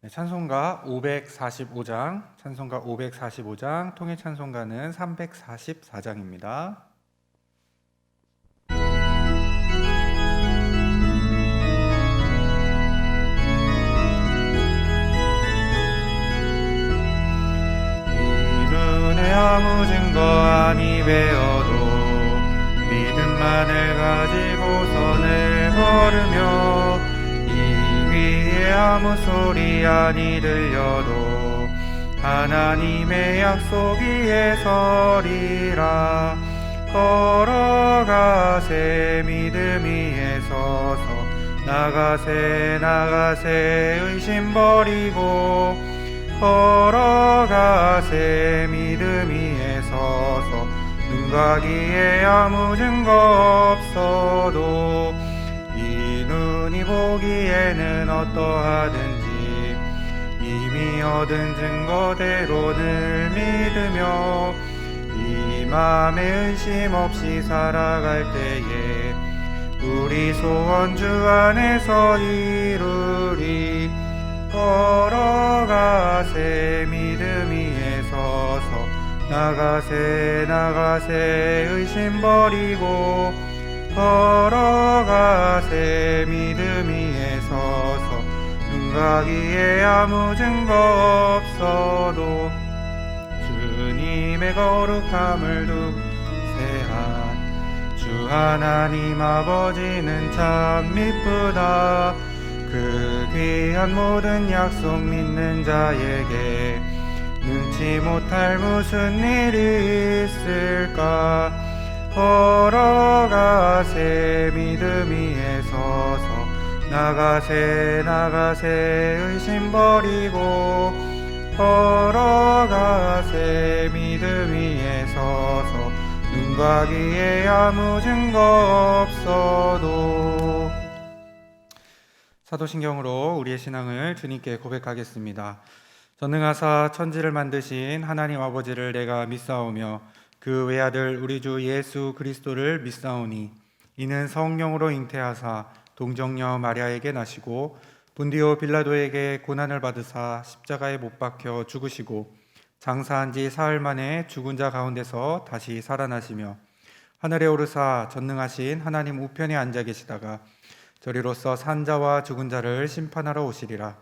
네, 찬송가 545장, 통일 찬송가는 344장입니다. 이눈에 아무 증거 아니 배어도 믿음만을 가지고 선을 걸으며 아무 소리 아니 들려도 하나님의 약속 위에 서리라. 걸어가세 믿음 위에 서서 나가세 의심 버리고 걸어가세 믿음 위에 서서 눈과 귀에 아무 증거 없어도 이 눈이 보기에는 어떠하든지 이미 얻은 증거대로 늘 믿으며 이 맘에 의심 없이 살아갈 때에 우리 소원 주 안에서 이루리. 걸어가세 믿음 위에 서서 나가세 의심 버리고 걸어가세 믿음 위에 서서 눈과 귀에 아무 증거 없어도 주님의 거룩함을 두세한 주 하나님 아버지는 참 미쁘다. 그 귀한 모든 약속 믿는 자에게 눈치 못할 무슨 일이 있을까. 걸어가세 믿음 위에 서서 나가세 의심 버리고 걸어가세 믿음 위에 서서 눈과 귀에 아무 증거 없어도. 사도신경으로 우리의 신앙을 주님께 고백하겠습니다. 전능하사 천지를 만드신 하나님 아버지를 내가 믿사오며 그 외아들 우리 주 예수 그리스도를 믿사오니 이는 성령으로 잉태하사 동정녀 마리아에게 나시고 본디오 빌라도에게 고난을 받으사 십자가에 못 박혀 죽으시고 장사한 지 사흘 만에 죽은 자 가운데서 다시 살아나시며 하늘에 오르사 전능하신 하나님 우편에 앉아 계시다가 저리로서 산 자와 죽은 자를 심판하러 오시리라.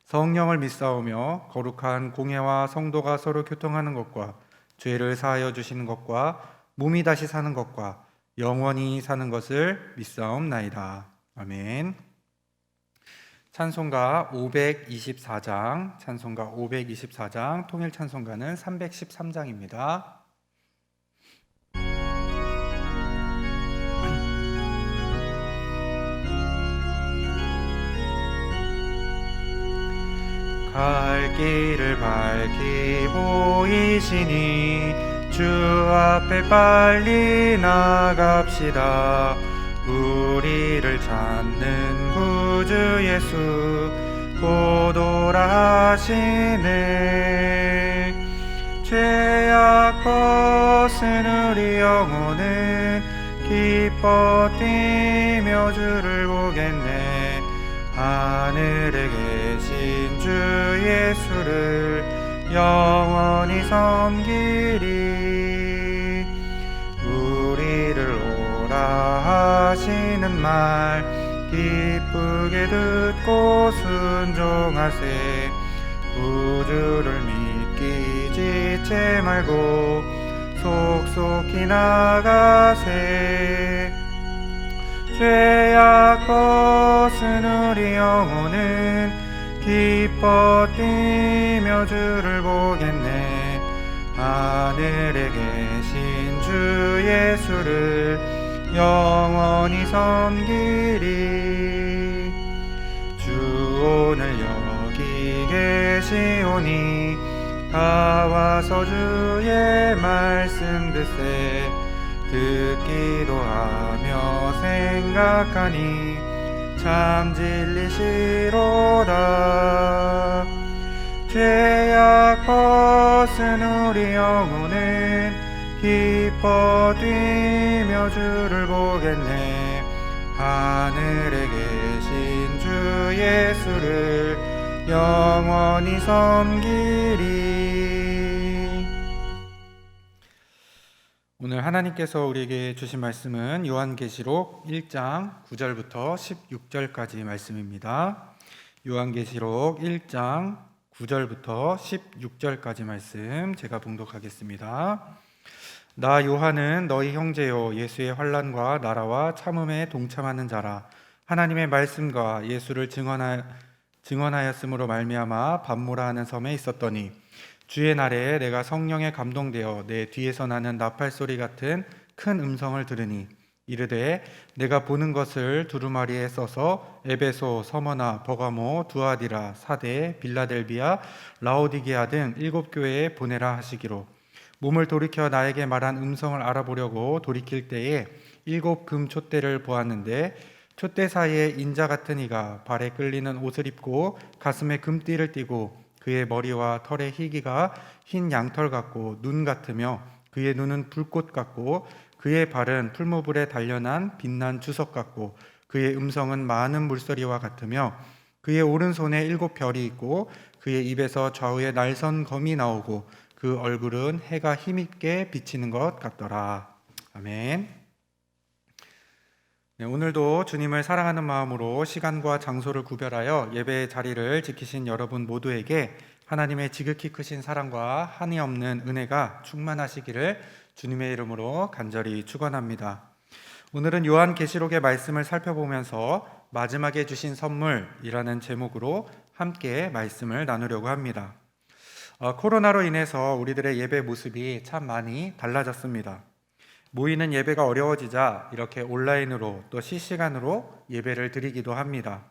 성령을 믿사오며 거룩한 공회와 성도가 서로 교통하는 것과 죄를 사하여 주시는 것과 몸이 다시 사는 것과 영원히 사는 것을 믿사옵나이다. 아멘. 찬송가 524장, 통일 찬송가는 313장입니다. 갈 길을 밝히 보이시니 주 앞에 빨리 나갑시다. 우리를 찾는 구주 예수 곧 오라 하시네. 죄악 벗은 우리 영혼은 기뻐 뛰며 주를 보겠네. 하늘에 계신 주 예수를 영원히 섬기리. 우리를 오라 하시는 말 기쁘게 듣고 순종하세. 구주를 믿기 지체 말고 속속히 나가세. 죄악 벗은 우리 영혼은 기뻐 뛰며 주를 보겠네. 하늘에 계신 주 예수를 영원히 섬기리. 주 오늘 여기 계시오니 다 와서 주의 말씀 듣세. 듣기도 하며 생각하니 참 진리시로다. 죄악 벗은 우리 영혼은 기뻐 뛰며 주를 보겠네. 하늘에 계신 주 예수를 영원히 섬기리. 오늘 하나님께서 우리에게 주신 말씀은 요한계시록 1장 9절부터 16절까지 말씀입니다. 요한계시록 1장 9절부터 16절까지 말씀 제가 봉독하겠습니다. 나 요한은 너희 형제요 예수의 환난과 나라와 참음에 동참하는 자라. 하나님의 말씀과 예수를 증언하였으므로 말미암아 밤모라 하는 섬에 있었더니 주의 날에 내가 성령에 감동되어 내 뒤에서 나는 나팔 소리 같은 큰 음성을 들으니 이르되 내가 보는 것을 두루마리에 써서 에베소, 서머나, 버가모, 두아디라, 사데, 빌라델비아, 라오디게아 등 7교회에 보내라 하시기로 몸을 돌이켜 나에게 말한 음성을 알아보려고 돌이킬 때에 7 금 촛대를 보았는데 촛대 사이에 인자 같은 이가 발에 끌리는 옷을 입고 가슴에 금띠를 띠고 그의 머리와 털의 희기가 흰 양털 같고 눈 같으며 그의 눈은 불꽃 같고 그의 발은 풀무불에 단련한 빛난 주석 같고 그의 음성은 많은 물소리와 같으며 그의 오른손에 7 별이 있고 그의 입에서 좌우에 날선 검이 나오고 그 얼굴은 해가 힘있게 비치는 것 같더라. 아멘. 네, 오늘도 주님을 사랑하는 마음으로 시간과 장소를 구별하여 예배의 자리를 지키신 여러분 모두에게 하나님의 지극히 크신 사랑과 한이 없는 은혜가 충만하시기를 주님의 이름으로 간절히 축원합니다. 오늘은 요한계시록의 말씀을 살펴보면서 마지막에 주신 선물이라는 제목으로 함께 말씀을 나누려고 합니다. 코로나로 인해서 우리들의 예배 모습이 참 많이 달라졌습니다. 모이는 예배가 어려워지자 이렇게 온라인으로 또 실시간으로 예배를 드리기도 합니다.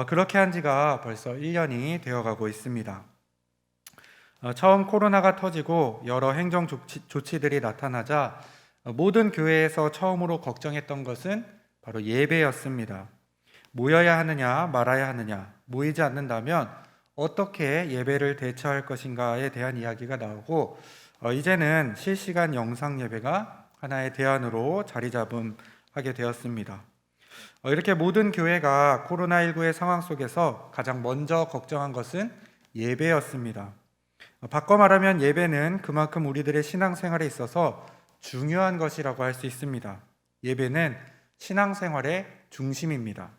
그렇게 한 지가 벌써 1년이 되어가고 있습니다. 처음 코로나가 터지고 여러 행정 조치들이 나타나자 모든 교회에서 처음으로 걱정했던 것은 바로 예배였습니다. 모여야 하느냐 말아야 하느냐, 모이지 않는다면 어떻게 예배를 대처할 것인가에 대한 이야기가 나오고 이제는 실시간 영상 예배가 하나의 대안으로 자리잡음하게 되었습니다. 이렇게 모든 교회가 코로나19의 상황 속에서 가장 먼저 걱정한 것은 예배였습니다. 바꿔 말하면 예배는 그만큼 우리들의 신앙생활에 있어서 중요한 것이라고 할 수 있습니다. 예배는 신앙생활의 중심입니다.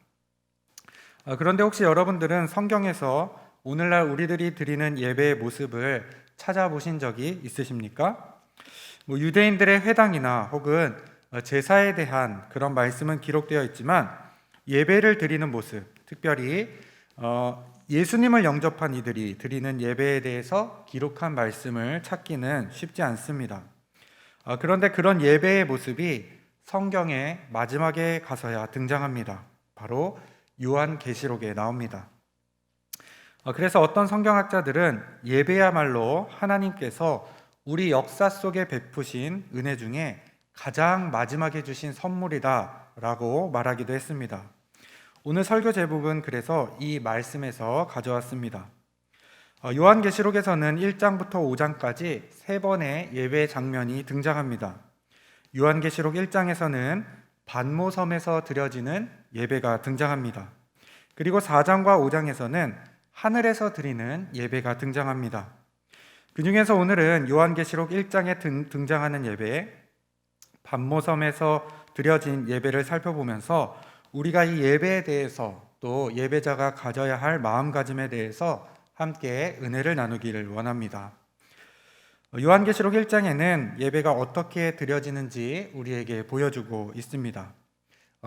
그런데 혹시 여러분들은 성경에서 오늘날 우리들이 드리는 예배의 모습을 찾아보신 적이 있으십니까? 유대인들의 회당이나 혹은 제사에 대한 그런 말씀은 기록되어 있지만 예배를 드리는 모습, 특별히 예수님을 영접한 이들이 드리는 예배에 대해서 기록한 말씀을 찾기는 쉽지 않습니다. 그런데 그런 예배의 모습이 성경의 마지막에 가서야 등장합니다. 바로 요한계시록에 나옵니다. 그래서 어떤 성경학자들은 예배야말로 하나님께서 우리 역사 속에 베푸신 은혜 중에 가장 마지막에 주신 선물이다라고 말하기도 했습니다. 오늘 설교 제목은 그래서 이 말씀에서 가져왔습니다. 요한계시록에서는 1장부터 5장까지 3번의 예배 장면이 등장합니다. 요한계시록 1장에서는 반모섬에서 드려지는 예배가 등장합니다. 그리고 4장과 5장에서는 하늘에서 드리는 예배가 등장합니다. 그 중에서 오늘은 요한계시록 1장에 등장하는 예배, 반모섬에서 드려진 예배를 살펴보면서 우리가 이 예배에 대해서 또 예배자가 가져야 할 마음가짐에 대해서 함께 은혜를 나누기를 원합니다. 요한계시록 1장에는 예배가 어떻게 드려지는지 우리에게 보여주고 있습니다.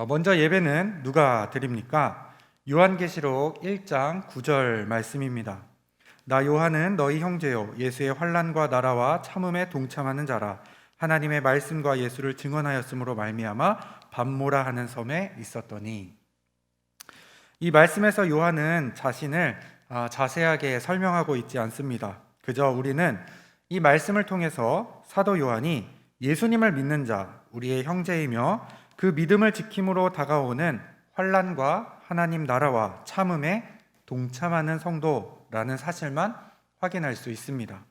먼저 예배는 누가 드립니까? 요한계시록 1장 9절 말씀입니다. 나 요한은 너희 형제요 예수의 환난과 나라와 참음에 동참하는 자라. 하나님의 말씀과 예수를 증언하였으므로 말미암아 밤모라 하는 섬에 있었더니. 이 말씀에서 요한은 자신을 자세하게 설명하고 있지 않습니다. 그저 우리는 이 말씀을 통해서 사도 요한이 예수님을 믿는 자, 우리의 형제이며 그 믿음을 지킴으로 다가오는 환난과 하나님 나라와 참음에 동참하는 성도라는 사실만 확인할 수 있습니다.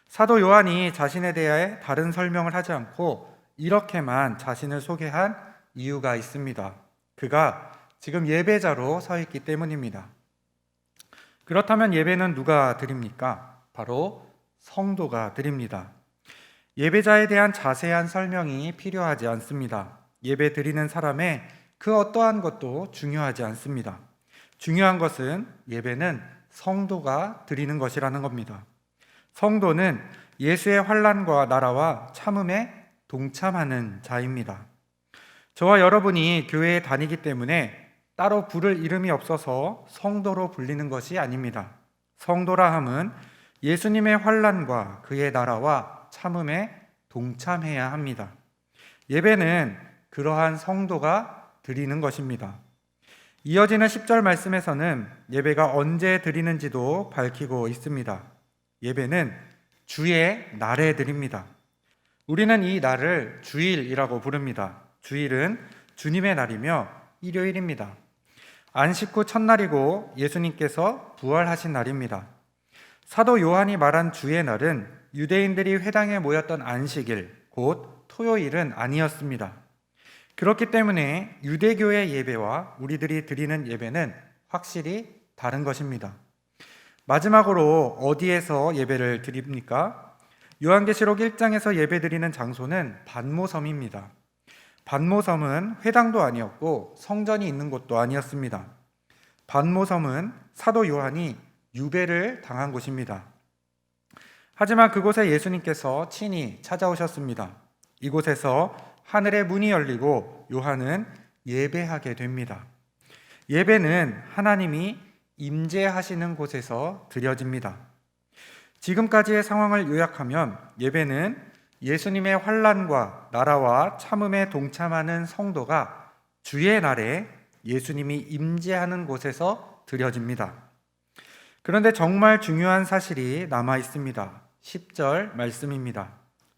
사도 요한이 자신에 대해 다른 설명을 하지 않고 이렇게만 자신을 소개한 이유가 있습니다. 그가 지금 예배자로 서 있기 때문입니다. 그렇다면 예배는 누가 드립니까? 바로 성도가 드립니다. 예배자에 대한 자세한 설명이 필요하지 않습니다. 예배 드리는 사람의 그 어떠한 것도 중요하지 않습니다. 중요한 것은 예배는 성도가 드리는 것이라는 겁니다. 성도는 예수의 환난과 나라와 참음에 동참하는 자입니다. 저와 여러분이 교회에 다니기 때문에 따로 부를 이름이 없어서 성도로 불리는 것이 아닙니다. 성도라 함은 예수님의 환난과 그의 나라와 참음에 동참해야 합니다. 예배는 그러한 성도가 드리는 것입니다. 이어지는 10절 말씀에서는 예배가 언제 드리는지도 밝히고 있습니다. 예배는 주의 날에 드립니다. 우리는 이 날을 주일이라고 부릅니다. 주일은 주님의 날이며 일요일입니다. 안식 후 첫날이고 예수님께서 부활하신 날입니다. 사도 요한이 말한 주의 날은 유대인들이 회당에 모였던 안식일, 곧 토요일은 아니었습니다. 그렇기 때문에 유대교의 예배와 우리들이 드리는 예배는 확실히 다른 것입니다. 마지막으로 어디에서 예배를 드립니까? 요한계시록 1장에서 예배드리는 장소는 반모섬입니다. 반모섬은 회당도 아니었고 성전이 있는 곳도 아니었습니다. 반모섬은 사도 요한이 유배를 당한 곳입니다. 하지만 그곳에 예수님께서 친히 찾아오셨습니다. 이곳에서 하늘의 문이 열리고 요한은 예배하게 됩니다. 예배는 하나님이 임재하시는 곳에서 드려집니다. 지금까지의 상황을 요약하면 예배는 예수님의 환난과 나라와 참음에 동참하는 성도가 주의 날에 예수님이 임재하는 곳에서 드려집니다. 그런데 정말 중요한 사실이 남아 있습니다. 10절 말씀입니다.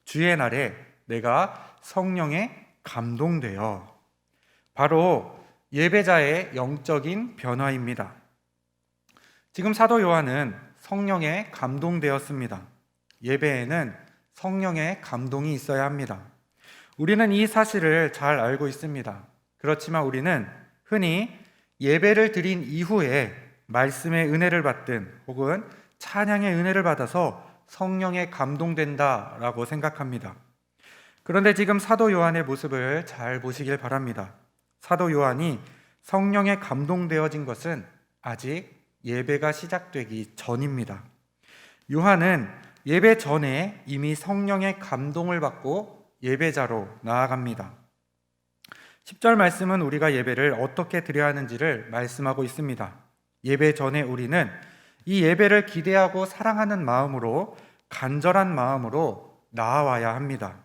주의 날에 내가 성령에 감동되어. 바로 예배자의 영적인 변화입니다. 지금 사도 요한은 성령에 감동되었습니다. 예배에는 성령의 감동이 있어야 합니다. 우리는 이 사실을 잘 알고 있습니다. 그렇지만 우리는 흔히 예배를 드린 이후에 말씀의 은혜를 받든 혹은 찬양의 은혜를 받아서 성령에 감동된다라고 생각합니다. 그런데 지금 사도 요한의 모습을 잘 보시길 바랍니다. 사도 요한이 성령에 감동되어진 것은 아직 예배가 시작되기 전입니다. 요한은 예배 전에 이미 성령의 감동을 받고 예배자로 나아갑니다. 10절 말씀은 우리가 예배를 어떻게 드려야 하는지를 말씀하고 있습니다. 예배 전에 우리는 이 예배를 기대하고 사랑하는 마음으로, 간절한 마음으로 나아와야 합니다.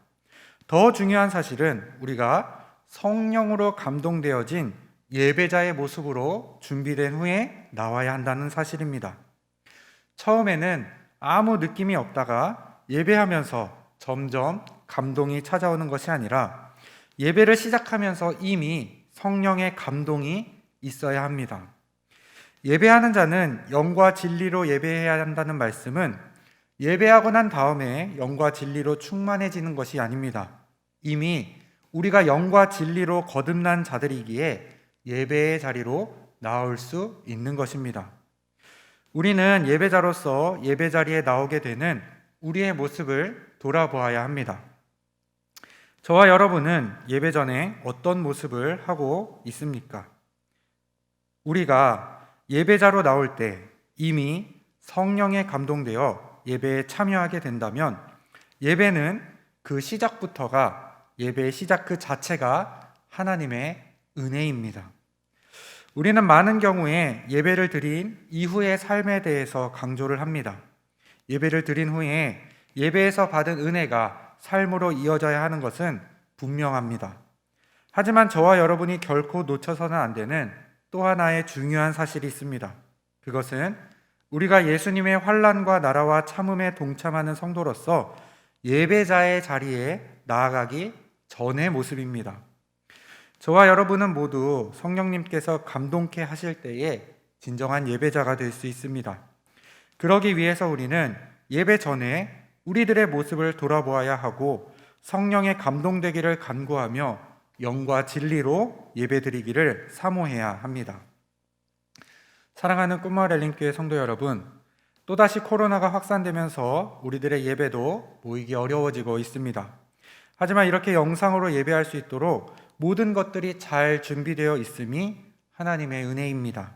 더 중요한 사실은 우리가 성령으로 감동되어진 예배자의 모습으로 준비된 후에 나와야 한다는 사실입니다. 처음에는 아무 느낌이 없다가 예배하면서 점점 감동이 찾아오는 것이 아니라 예배를 시작하면서 이미 성령의 감동이 있어야 합니다. 예배하는 자는 영과 진리로 예배해야 한다는 말씀은 예배하고 난 다음에 영과 진리로 충만해지는 것이 아닙니다. 이미 우리가 영과 진리로 거듭난 자들이기에 예배의 자리로 나올 수 있는 것입니다. 우리는 예배자로서 예배 자리에 나오게 되는 우리의 모습을 돌아보아야 합니다. 저와 여러분은 예배 전에 어떤 모습을 하고 있습니까? 우리가 예배자로 나올 때 이미 성령에 감동되어 예배에 참여하게 된다면 예배는 그 시작부터가, 예배의 시작 그 자체가 하나님의 은혜입니다. 우리는 많은 경우에 예배를 드린 이후의 삶에 대해서 강조를 합니다. 예배를 드린 후에 예배에서 받은 은혜가 삶으로 이어져야 하는 것은 분명합니다. 하지만 저와 여러분이 결코 놓쳐서는 안 되는 또 하나의 중요한 사실이 있습니다. 그것은 우리가 예수님의 환난과 나라와 참음에 동참하는 성도로서 예배자의 자리에 나아가기 전의 모습입니다. 저와 여러분은 모두 성령님께서 감동케 하실 때에 진정한 예배자가 될 수 있습니다. 그러기 위해서 우리는 예배 전에 우리들의 모습을 돌아보아야 하고 성령에 감동되기를 간구하며 영과 진리로 예배드리기를 사모해야 합니다. 사랑하는 꿈마을 엘림교회 성도 여러분, 또다시 코로나가 확산되면서 우리들의 예배도 모이기 어려워지고 있습니다. 하지만 이렇게 영상으로 예배할 수 있도록 모든 것들이 잘 준비되어 있음이 하나님의 은혜입니다.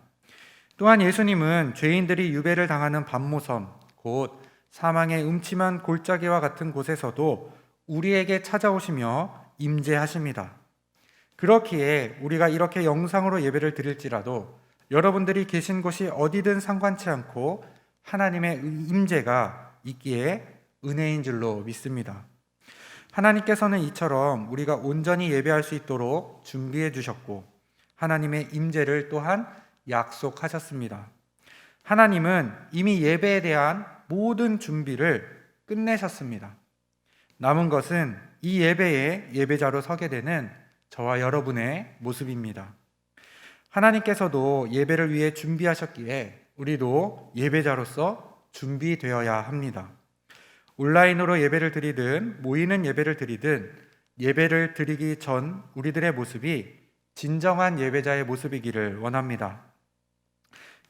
또한 예수님은 죄인들이 유배를 당하는 밤모섬, 곧 사망의 음침한 골짜기와 같은 곳에서도 우리에게 찾아오시며 임재하십니다. 그렇기에 우리가 이렇게 영상으로 예배를 드릴지라도 여러분들이 계신 곳이 어디든 상관치 않고 하나님의 임재가 있기에 은혜인 줄로 믿습니다. 하나님께서는 이처럼 우리가 온전히 예배할 수 있도록 준비해 주셨고 하나님의 임재를 또한 약속하셨습니다. 하나님은 이미 예배에 대한 모든 준비를 끝내셨습니다. 남은 것은 이 예배에 예배자로 서게 되는 저와 여러분의 모습입니다. 하나님께서도 예배를 위해 준비하셨기에 우리도 예배자로서 준비되어야 합니다. 온라인으로 예배를 드리든 모이는 예배를 드리든 예배를 드리기 전 우리들의 모습이 진정한 예배자의 모습이기를 원합니다.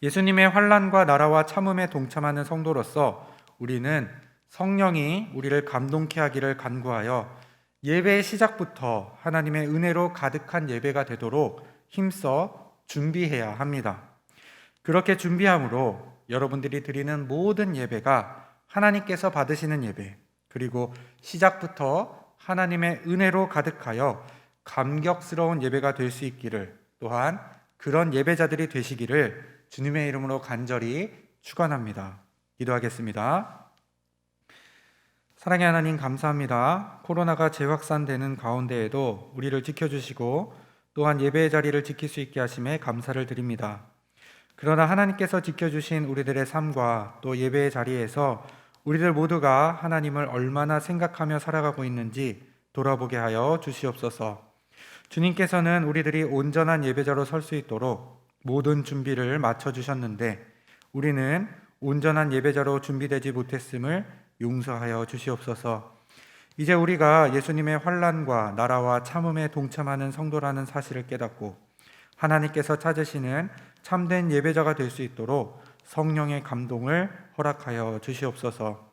예수님의 환난과 나라와 참음에 동참하는 성도로서 우리는 성령이 우리를 감동케 하기를 간구하여 예배의 시작부터 하나님의 은혜로 가득한 예배가 되도록 힘써 준비해야 합니다. 그렇게 준비함으로 여러분들이 드리는 모든 예배가 하나님께서 받으시는 예배, 그리고 시작부터 하나님의 은혜로 가득하여 감격스러운 예배가 될 수 있기를, 또한 그런 예배자들이 되시기를 주님의 이름으로 간절히 축원합니다. 기도하겠습니다. 사랑의 하나님, 감사합니다. 코로나가 재확산되는 가운데에도 우리를 지켜주시고 또한 예배의 자리를 지킬 수 있게 하심에 감사를 드립니다. 그러나 하나님께서 지켜주신 우리들의 삶과 또 예배의 자리에서 우리들 모두가 하나님을 얼마나 생각하며 살아가고 있는지 돌아보게 하여 주시옵소서. 주님께서는 우리들이 온전한 예배자로 설 수 있도록 모든 준비를 마쳐주셨는데 우리는 온전한 예배자로 준비되지 못했음을 용서하여 주시옵소서. 이제 우리가 예수님의 환난과 나라와 참음에 동참하는 성도라는 사실을 깨닫고 하나님께서 찾으시는 참된 예배자가 될 수 있도록 성령의 감동을 허락하여 주시옵소서.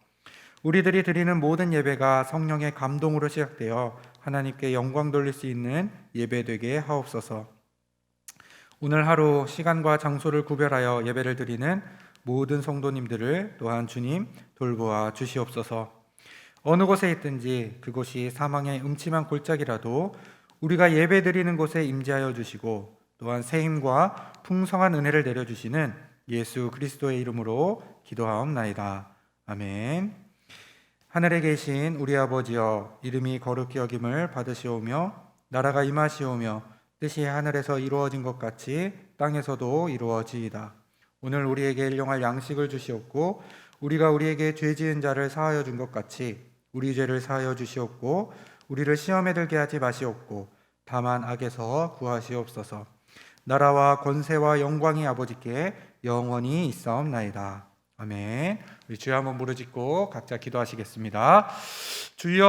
우리들이 드리는 모든 예배가 성령의 감동으로 시작되어 하나님께 영광 돌릴 수 있는 예배 되게 하옵소서. 오늘 하루 시간과 장소를 구별하여 예배를 드리는 모든 성도님들을 또한 주님 돌보아 주시옵소서. 어느 곳에 있든지 그곳이 사망의 음침한 골짜기라도 우리가 예배 드리는 곳에 임재하여 주시고 또한 새 힘과 풍성한 은혜를 내려주시는 예수 그리스도의 이름으로 기도하옵나이다. 아멘. 하늘에 계신 우리 아버지여, 이름이 거룩히 여김을 받으시오며 나라가 임하시오며 뜻이 하늘에서 이루어진 것 같이 땅에서도 이루어지이다. 오늘 우리에게 일용할 양식을 주시옵고 우리가 우리에게 죄 지은 자를 사하여 준 것 같이 우리 죄를 사하여 주시옵고 우리를 시험에 들게 하지 마시옵고 다만 악에서 구하시옵소서. 나라와 권세와 영광이 아버지께 영원히 있사옵나이다. 아멘. 우리 주여 한번 부르짖고 각자 기도하시겠습니다. 주여!